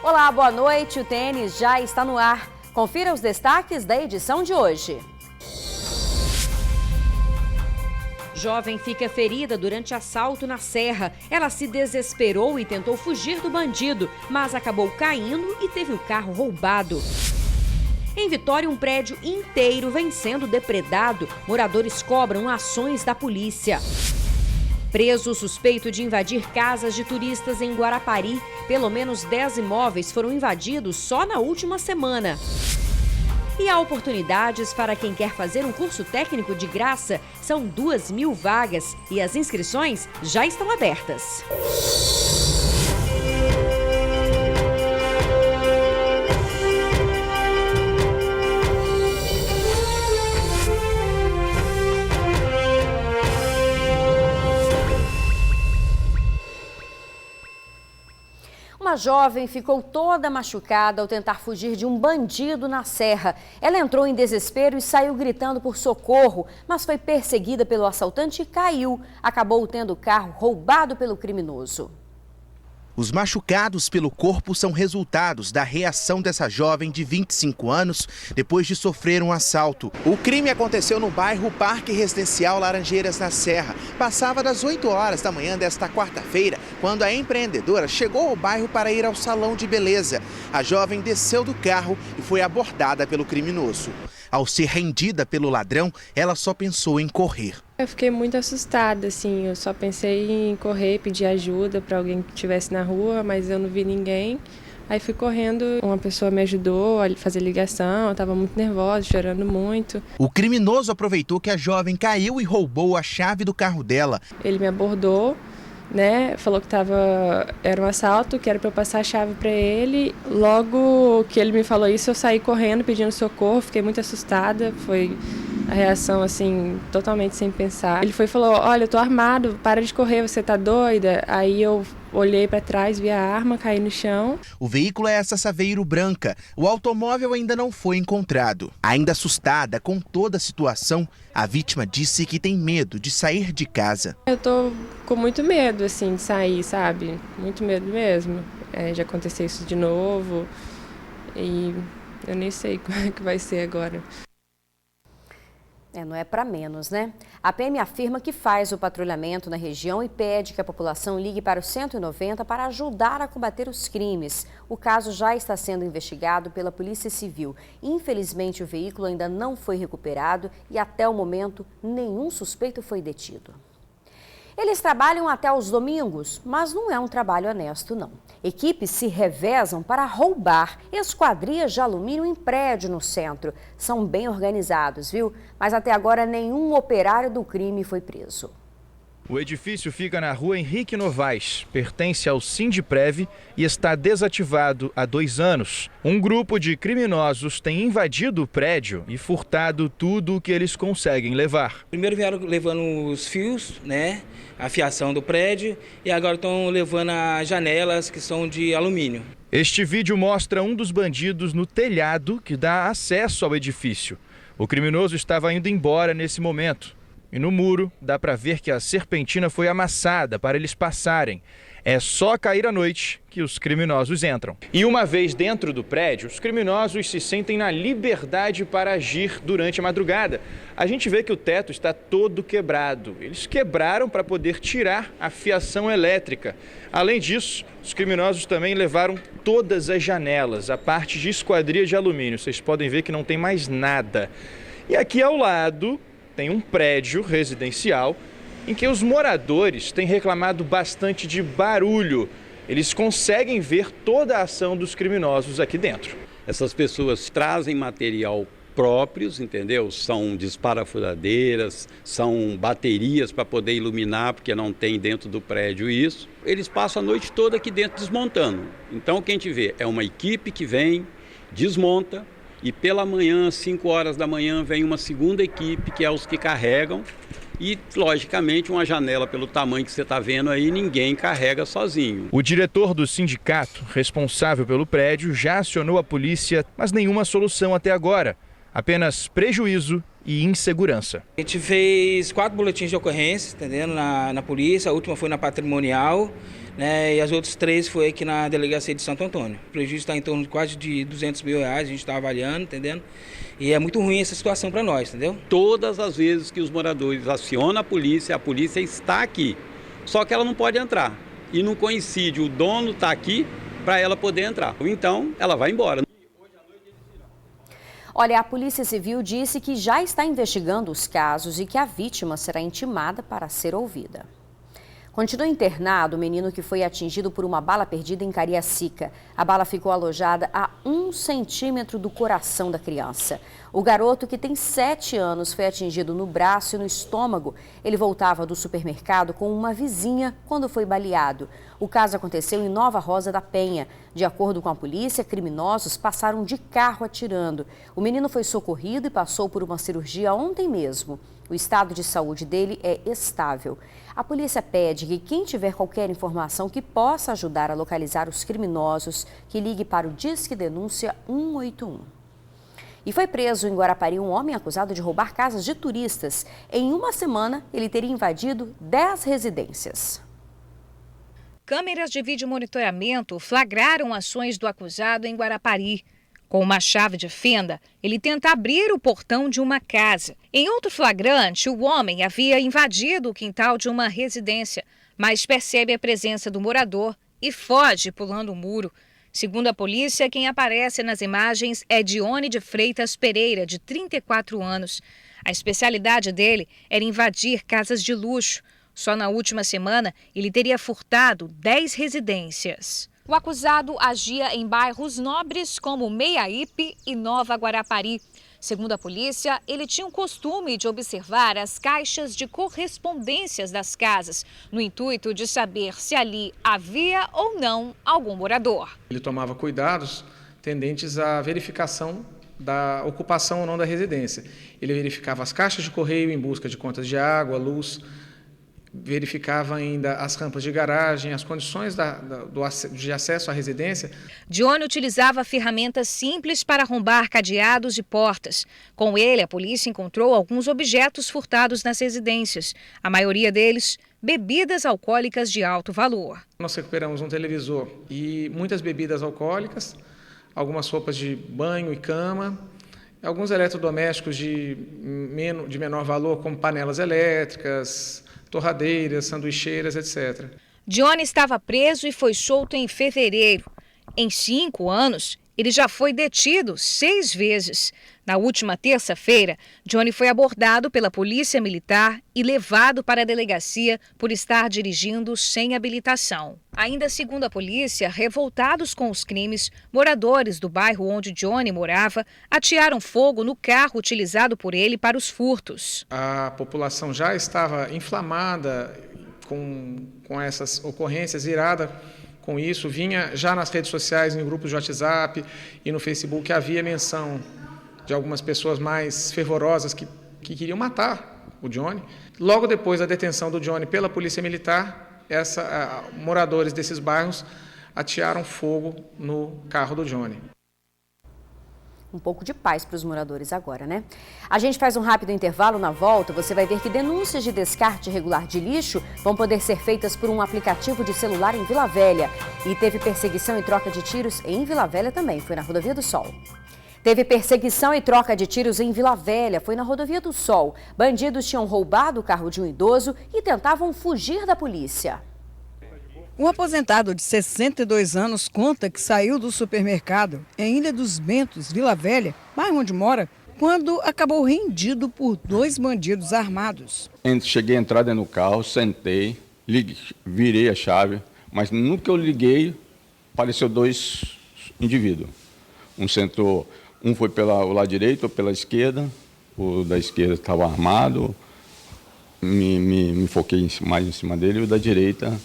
Olá, boa noite. O tênis já está no ar. Confira os destaques da edição de hoje. Jovem fica ferida durante assalto na Serra. Ela se desesperou e tentou fugir do bandido, mas acabou caindo e teve o carro roubado. Em Vitória, um prédio inteiro vem sendo depredado. Moradores cobram ações da polícia. Preso suspeito de invadir casas de turistas em Guarapari. Pelo menos 10 imóveis foram invadidos só na última semana. E há oportunidades para quem quer fazer um curso técnico de graça. São 2.000 vagas e as inscrições já estão abertas. Uma jovem ficou toda machucada ao tentar fugir de um bandido na Serra. Ela entrou em desespero e saiu gritando por socorro, mas foi perseguida pelo assaltante e caiu. Acabou tendo o carro roubado pelo criminoso. Os machucados pelo corpo são resultados da reação dessa jovem de 25 anos depois de sofrer um assalto. O crime aconteceu no bairro Parque Residencial Laranjeiras, na Serra. Passava das 8 horas da manhã desta quarta-feira, quando a empreendedora chegou ao bairro para ir ao salão de beleza. A jovem desceu do carro e foi abordada pelo criminoso. Ao ser rendida pelo ladrão, ela só pensou em correr. Eu fiquei muito assustada, assim, eu só pensei em correr, pedir ajuda para alguém que estivesse na rua, mas eu não vi ninguém. Aí fui correndo, uma pessoa me ajudou a fazer ligação, eu estava muito nervosa, chorando muito. O criminoso aproveitou que a jovem caiu e roubou a chave do carro dela. Ele me abordou, né, falou que era um assalto, que era para eu passar a chave para ele. Logo que ele me falou isso, eu saí correndo, pedindo socorro, fiquei muito assustada, foi a reação assim, totalmente sem pensar. Ele foi e falou, olha, eu tô armado, para de correr, você tá doida? Aí eu olhei para trás, vi a arma, caí no chão. O veículo é essa Saveiro branca. O automóvel ainda não foi encontrado. Ainda assustada com toda a situação, a vítima disse que tem medo de sair de casa. Eu tô com muito medo, assim, de sair, sabe? Muito medo mesmo. Já aconteceu isso de novo e eu nem sei como é que vai ser agora. Não é para menos, né? A PM afirma que faz o patrulhamento na região e pede que a população ligue para o 190 para ajudar a combater os crimes. O caso já está sendo investigado pela Polícia Civil. Infelizmente, o veículo ainda não foi recuperado e até o momento nenhum suspeito foi detido. Eles trabalham até os domingos, mas não é um trabalho honesto, não. Equipes se revezam para roubar esquadrias de alumínio em prédio no centro. São bem organizados, viu? Mas até agora nenhum operário do crime foi preso. O edifício fica na rua Henrique Novaes, pertence ao Sindprev e está desativado há 2 anos. Um grupo de criminosos tem invadido o prédio e furtado tudo o que eles conseguem levar. Primeiro vieram levando os fios, né, a fiação do prédio, e agora estão levando as janelas que são de alumínio. Este vídeo mostra um dos bandidos no telhado que dá acesso ao edifício. O criminoso estava indo embora nesse momento. E no muro dá para ver que a serpentina foi amassada para eles passarem. É só cair à noite que os criminosos entram. E uma vez dentro do prédio, os criminosos se sentem na liberdade para agir durante a madrugada. A gente vê que o teto está todo quebrado. Eles quebraram para poder tirar a fiação elétrica. Além disso, os criminosos também levaram todas as janelas, a parte de esquadria de alumínio. Vocês podem ver que não tem mais nada. E aqui ao lado tem um prédio residencial em que os moradores têm reclamado bastante de barulho. Eles conseguem ver toda a ação dos criminosos aqui dentro. Essas pessoas trazem material próprios, entendeu? São desparafudadeiras, são baterias para poder iluminar, porque não tem dentro do prédio isso. Eles passam a noite toda aqui dentro desmontando. Então o que a gente vê é uma equipe que vem, desmonta, e pela manhã, 5 horas da manhã, vem uma segunda equipe, que é os que carregam. E, logicamente, uma janela pelo tamanho que você está vendo aí, ninguém carrega sozinho. O diretor do sindicato, responsável pelo prédio, já acionou a polícia, mas nenhuma solução até agora. Apenas prejuízo e insegurança. A gente fez 4 boletins de ocorrência, entendendo, na polícia. A última foi na patrimonial, né? E as outras 3 foi aqui na delegacia de Santo Antônio. O prejuízo está em torno de quase de R$200 mil, a gente está avaliando, entendendo? E é muito ruim essa situação para nós, entendeu? Todas as vezes que os moradores acionam a polícia está aqui, só que ela não pode entrar. E não coincide, o dono está aqui para ela poder entrar. Então, ela vai embora. Olha, a Polícia Civil disse que já está investigando os casos e que a vítima será intimada para ser ouvida. Continua internado o menino que foi atingido por uma bala perdida em Cariacica. A bala ficou alojada a 1 centímetro do coração da criança. O garoto, que tem 7 anos, foi atingido no braço e no estômago. Ele voltava do supermercado com uma vizinha quando foi baleado. O caso aconteceu em Nova Rosa da Penha. De acordo com a polícia, criminosos passaram de carro atirando. O menino foi socorrido e passou por uma cirurgia ontem mesmo. O estado de saúde dele é estável. A polícia pede que quem tiver qualquer informação que possa ajudar a localizar os criminosos, que ligue para o Disque Denúncia 181. E foi preso em Guarapari um homem acusado de roubar casas de turistas. Em uma semana, ele teria invadido 10 residências. Câmeras de vídeo monitoramento flagraram ações do acusado em Guarapari. Com uma chave de fenda, ele tenta abrir o portão de uma casa. Em outro flagrante, o homem havia invadido o quintal de uma residência, mas percebe a presença do morador e foge pulando o muro. Segundo a polícia, quem aparece nas imagens é Dione de Freitas Pereira, de 34 anos. A especialidade dele era invadir casas de luxo. Só na última semana, ele teria furtado 10 residências. O acusado agia em bairros nobres como Meiaípe e Nova Guarapari. Segundo a polícia, ele tinha o costume de observar as caixas de correspondências das casas, no intuito de saber se ali havia ou não algum morador. Ele tomava cuidados tendentes à verificação da ocupação ou não da residência. Ele verificava as caixas de correio em busca de contas de água, luz, verificava ainda as rampas de garagem, as condições de acesso à residência. Dione utilizava ferramentas simples para arrombar cadeados e portas. Com ele, a polícia encontrou alguns objetos furtados nas residências. A maioria deles, bebidas alcoólicas de alto valor. Nós recuperamos um televisor e muitas bebidas alcoólicas, algumas roupas de banho e cama, alguns eletrodomésticos de menor valor, como panelas elétricas, torradeiras, sanduicheiras, etc. Dione estava preso e foi solto em fevereiro. Em 5 anos, ele já foi detido 6 vezes. Na última terça-feira, Dione foi abordado pela Polícia Militar e levado para a delegacia por estar dirigindo sem habilitação. Ainda segundo a polícia, revoltados com os crimes, moradores do bairro onde Dione morava atearam fogo no carro utilizado por ele para os furtos. A população já estava inflamada com essas ocorrências, irada com isso. Vinha já nas redes sociais, em grupos de WhatsApp e no Facebook, havia menção de algumas pessoas mais fervorosas que queriam matar o Dione. Logo depois da detenção do Dione pela Polícia Militar, moradores desses bairros atearam fogo no carro do Dione. Um pouco de paz para os moradores agora, né? A gente faz um rápido intervalo. Na volta, você vai ver que denúncias de descarte irregular de lixo vão poder ser feitas por um aplicativo de celular em Vila Velha. E teve perseguição e troca de tiros em Vila Velha também, foi na Rodovia do Sol. Teve perseguição e troca de tiros em Vila Velha, foi na Rodovia do Sol. Bandidos tinham roubado o carro de um idoso e tentavam fugir da polícia. Um aposentado de 62 anos conta que saiu do supermercado em Ilha dos Bentos, Vila Velha, bairro onde mora, quando acabou rendido por 2 bandidos armados. Cheguei a entrar dentro do carro, sentei, virei a chave, mas no que eu liguei, apareceu 2 indivíduos. Um foi pelo lado direito ou pela esquerda, o da esquerda estava armado, me foquei mais em cima dele, e o da direita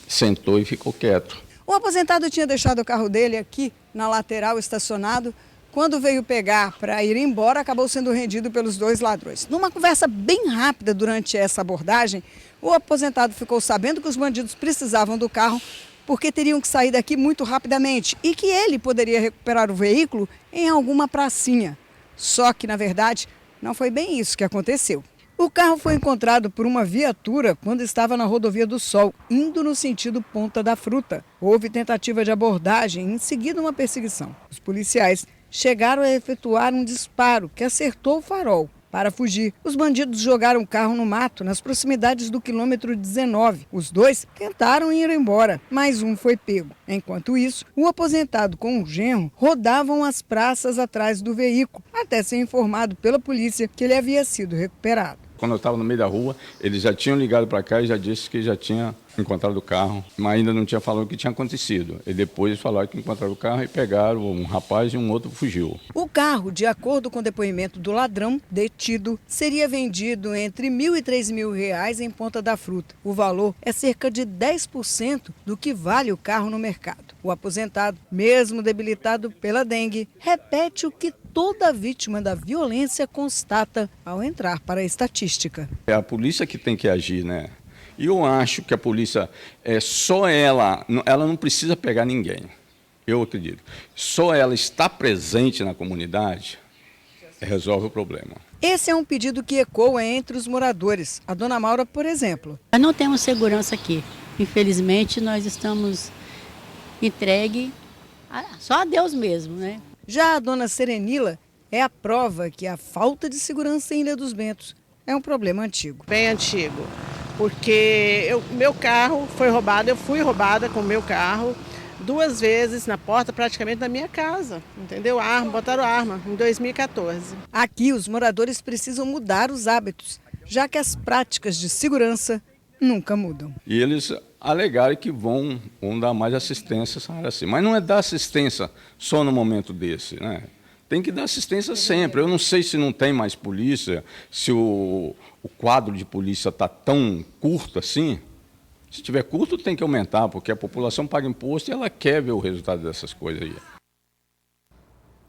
sentou e ficou quieto. O aposentado tinha deixado o carro dele aqui na lateral estacionado. Quando veio pegar para ir embora, acabou sendo rendido pelos 2 ladrões. Numa conversa bem rápida durante essa abordagem, o aposentado ficou sabendo que os bandidos precisavam do carro porque teriam que sair daqui muito rapidamente e que ele poderia recuperar o veículo em alguma pracinha. Só que, na verdade, não foi bem isso que aconteceu. O carro foi encontrado por uma viatura quando estava na Rodovia do Sol, indo no sentido Ponta da Fruta. Houve tentativa de abordagem e em seguida uma perseguição. Os policiais chegaram a efetuar um disparo que acertou o farol. Para fugir, os bandidos jogaram o carro no mato, nas proximidades do quilômetro 19. Os dois tentaram ir embora, mas um foi pego. Enquanto isso, o aposentado com o genro rodavam as praças atrás do veículo, até ser informado pela polícia que ele havia sido recuperado. Quando eu estava no meio da rua, eles já tinham ligado para cá e já disse que já tinha encontrado o carro, mas ainda não tinha falado o que tinha acontecido. E depois falaram que encontraram o carro e pegaram um rapaz e um outro fugiu. O carro, de acordo com o depoimento do ladrão detido, seria vendido entre R$ 1.000 e R$ 3.000 em Ponta da Fruta. O valor é cerca de 10% do que vale o carro no mercado. O aposentado, mesmo debilitado pela dengue, repete o que toda vítima da violência constata ao entrar para a estatística. É a polícia que tem que agir, né? E eu acho que a polícia, só ela não precisa pegar ninguém, eu acredito. Só ela estar presente na comunidade resolve o problema. Esse é um pedido que ecoa entre os moradores. A dona Maura, por exemplo. Nós não temos segurança aqui. Infelizmente, nós estamos entregues só a Deus mesmo, né? Já a dona Serenila é a prova que a falta de segurança em Ilha dos Bentos é um problema antigo. Bem antigo, porque meu carro foi roubado, eu fui roubada com o meu carro 2 vezes na porta praticamente da minha casa, entendeu? Botaram arma em 2014. Aqui os moradores precisam mudar os hábitos, já que as práticas de segurança nunca mudam. E eles alegaram que vão dar mais assistência, assim. Mas não é dar assistência só no momento desse, né? Tem que dar assistência sempre. Eu não sei se não tem mais polícia, se o quadro de polícia está tão curto assim. Se tiver curto, tem que aumentar, porque a população paga imposto e ela quer ver o resultado dessas coisas aí.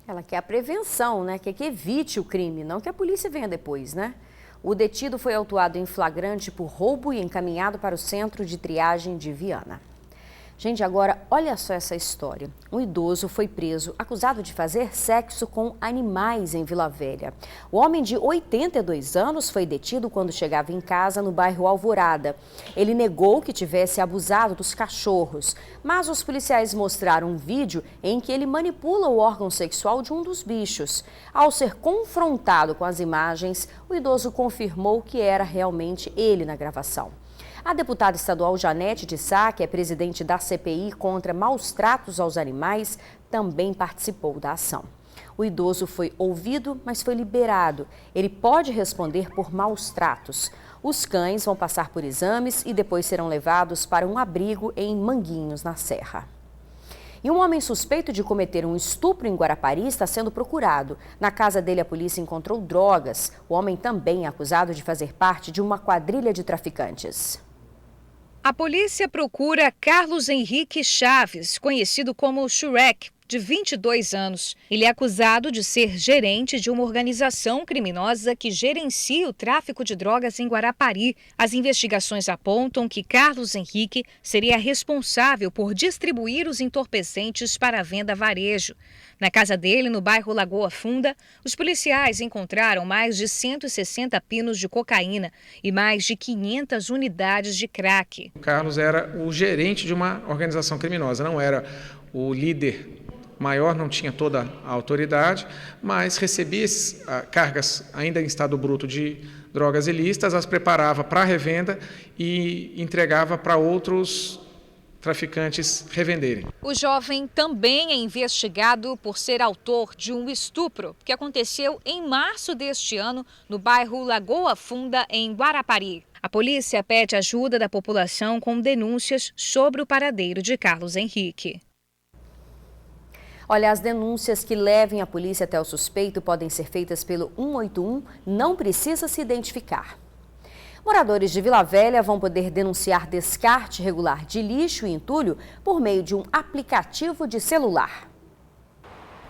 Ela quer a prevenção, né? Quer que evite o crime, não que a polícia venha depois, né? O detido foi autuado em flagrante por roubo e encaminhado para o centro de triagem de Viana. Gente, agora olha só essa história. Um idoso foi preso acusado de fazer sexo com animais em Vila Velha. O homem de 82 anos foi detido quando chegava em casa no bairro Alvorada. Ele negou que tivesse abusado dos cachorros, mas os policiais mostraram um vídeo em que ele manipula o órgão sexual de um dos bichos. Ao ser confrontado com as imagens, o idoso confirmou que era realmente ele na gravação. A deputada estadual Janete de Sá, que é presidente da CPI contra maus tratos aos animais, também participou da ação. O idoso foi ouvido, mas foi liberado. Ele pode responder por maus tratos. Os cães vão passar por exames e depois serão levados para um abrigo em Manguinhos, na Serra. E um homem suspeito de cometer um estupro em Guarapari está sendo procurado. Na casa dele, a polícia encontrou drogas. O homem também é acusado de fazer parte de uma quadrilha de traficantes. A polícia procura Carlos Henrique Chaves, conhecido como Shrek, de 22 anos. Ele é acusado de ser gerente de uma organização criminosa que gerencia o tráfico de drogas em Guarapari. As investigações apontam que Carlos Henrique seria responsável por distribuir os entorpecentes para a venda a varejo. Na casa dele, no bairro Lagoa Funda, os policiais encontraram mais de 160 pinos de cocaína e mais de 500 unidades de crack. O Carlos era o gerente de uma organização criminosa, não era o líder maior, não tinha toda a autoridade, mas recebia cargas ainda em estado bruto de drogas ilícitas, as preparava para revenda e entregava para outros traficantes revenderem. O jovem também é investigado por ser autor de um estupro que aconteceu em março deste ano no bairro Lagoa Funda, em Guarapari. A polícia pede ajuda da população com denúncias sobre o paradeiro de Carlos Henrique. Olha, as denúncias que levem a polícia até o suspeito podem ser feitas pelo 181, não precisa se identificar. Moradores de Vila Velha vão poder denunciar descarte irregular de lixo e entulho por meio de um aplicativo de celular.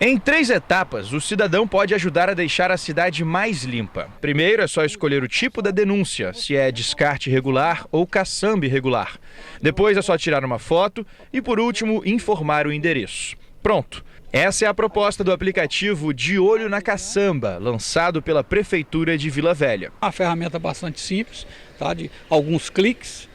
Em 3 etapas, o cidadão pode ajudar a deixar a cidade mais limpa. Primeiro é só escolher o tipo da denúncia, se é descarte irregular ou caçamba irregular. Depois é só tirar uma foto e, por último, informar o endereço. Pronto. Essa é a proposta do aplicativo De Olho na Caçamba, lançado pela Prefeitura de Vila Velha. Uma ferramenta bastante simples, tá? De alguns cliques,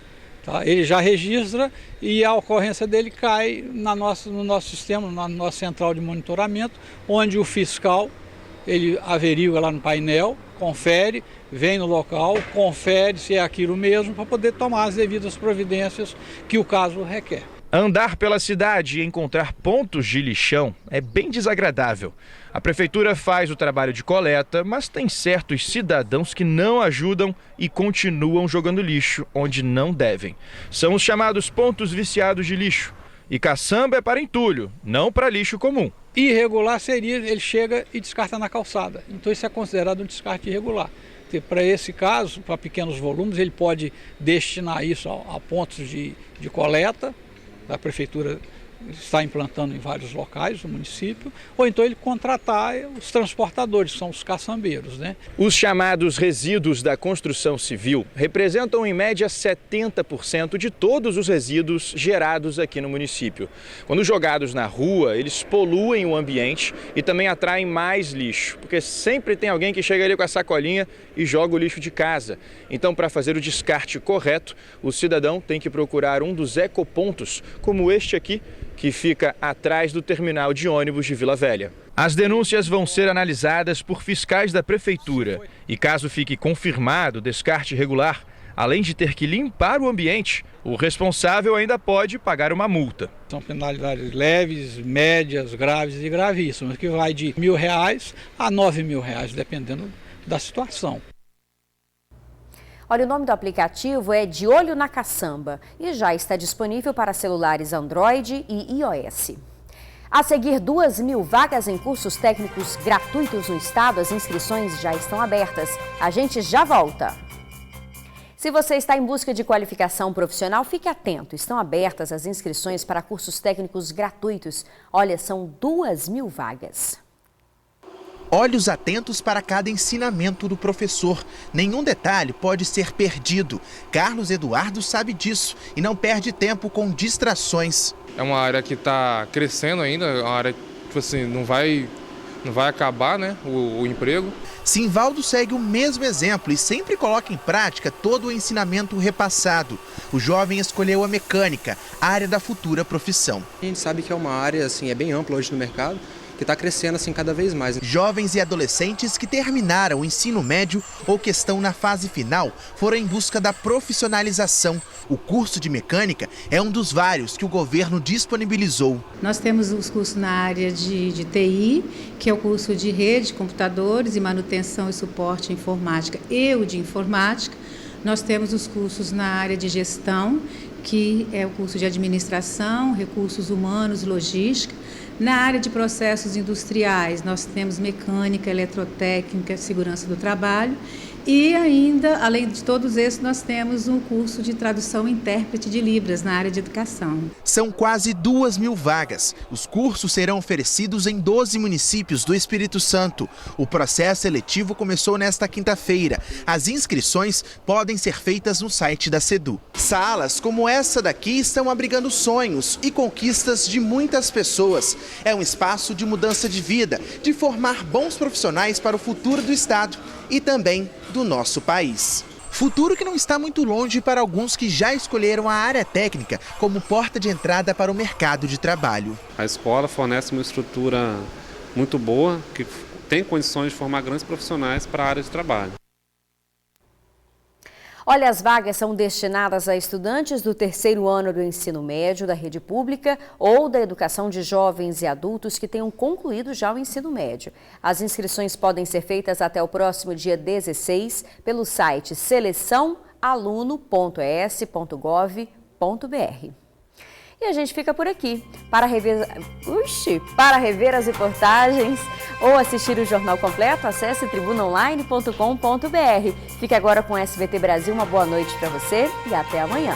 tá? Ele já registra e a ocorrência dele cai no nosso sistema, na nossa central de monitoramento, onde o fiscal ele averigua lá no painel, confere, vem no local, confere se é aquilo mesmo para poder tomar as devidas providências que o caso requer. Andar pela cidade e encontrar pontos de lixão é bem desagradável. A prefeitura faz o trabalho de coleta, mas tem certos cidadãos que não ajudam e continuam jogando lixo onde não devem. São os chamados pontos viciados de lixo. E caçamba é para entulho, não para lixo comum. Irregular seria, ele chega e descarta na calçada. Então isso é considerado um descarte irregular. Para esse caso, para pequenos volumes, ele pode destinar isso a pontos de coleta. A prefeitura está implantando em vários locais do município, ou então ele contratar os transportadores, que são os caçambeiros, né? Os chamados resíduos da construção civil representam em média 70% de todos os resíduos gerados aqui no município. Quando jogados na rua, eles poluem o ambiente e também atraem mais lixo, porque sempre tem alguém que chega ali com a sacolinha e joga o lixo de casa. Então, para fazer o descarte correto, o cidadão tem que procurar um dos ecopontos, como este aqui, que fica atrás do terminal de ônibus de Vila Velha. As denúncias vão ser analisadas por fiscais da prefeitura e, caso fique confirmado o descarte irregular, além de ter que limpar o ambiente, o responsável ainda pode pagar uma multa. São penalidades leves, médias, graves e gravíssimas, que vai de R$1.000 a R$9.000, dependendo da situação. Olha, o nome do aplicativo é De Olho na Caçamba e já está disponível para celulares Android e iOS. A seguir, 2.000 vagas em cursos técnicos gratuitos no estado. As inscrições já estão abertas. A gente já volta. Se você está em busca de qualificação profissional, fique atento. Estão abertas as inscrições para cursos técnicos gratuitos. Olha, são 2.000 vagas. Olhos atentos para cada ensinamento do professor. Nenhum detalhe pode ser perdido. Carlos Eduardo sabe disso e não perde tempo com distrações. É uma área que está crescendo ainda, é uma área que tipo assim, não vai acabar, né, o emprego. Simvaldo segue o mesmo exemplo e sempre coloca em prática todo o ensinamento repassado. O jovem escolheu a mecânica, a área da futura profissão. A gente sabe que é uma área assim, é bem ampla hoje no mercado, que está crescendo assim cada vez mais. Jovens e adolescentes que terminaram o ensino médio ou que estão na fase final foram em busca da profissionalização. O curso de mecânica é um dos vários que o governo disponibilizou. Nós temos os cursos na área de TI, que é o curso de rede, computadores e manutenção e suporte informática e o de informática. Nós temos os cursos na área de gestão, que é o curso de administração, recursos humanos, logística. Na área de processos industriais, nós temos mecânica, eletrotécnica, segurança do trabalho. E ainda, além de todos esses, nós temos um curso de tradução e intérprete de Libras na área de educação. São quase 2.000 vagas. Os cursos serão oferecidos em 12 municípios do Espírito Santo. O processo seletivo começou nesta quinta-feira. As inscrições podem ser feitas no site da SEDU. Salas como essa daqui estão abrigando sonhos e conquistas de muitas pessoas. É um espaço de mudança de vida, de formar bons profissionais para o futuro do estado e também do nosso país. Futuro que não está muito longe para alguns que já escolheram a área técnica como porta de entrada para o mercado de trabalho. A escola fornece uma estrutura muito boa, que tem condições de formar grandes profissionais para a área de trabalho. Olha, as vagas são destinadas a estudantes do terceiro ano do ensino médio da rede pública ou da educação de jovens e adultos que tenham concluído já o ensino médio. As inscrições podem ser feitas até o próximo dia 16 pelo site seleçãoaluno.es.gov.br. E a gente fica por aqui. Para rever as reportagens ou assistir o jornal completo, acesse tribunaonline.com.br. Fique agora com o SBT Brasil. Uma boa noite para você e até amanhã.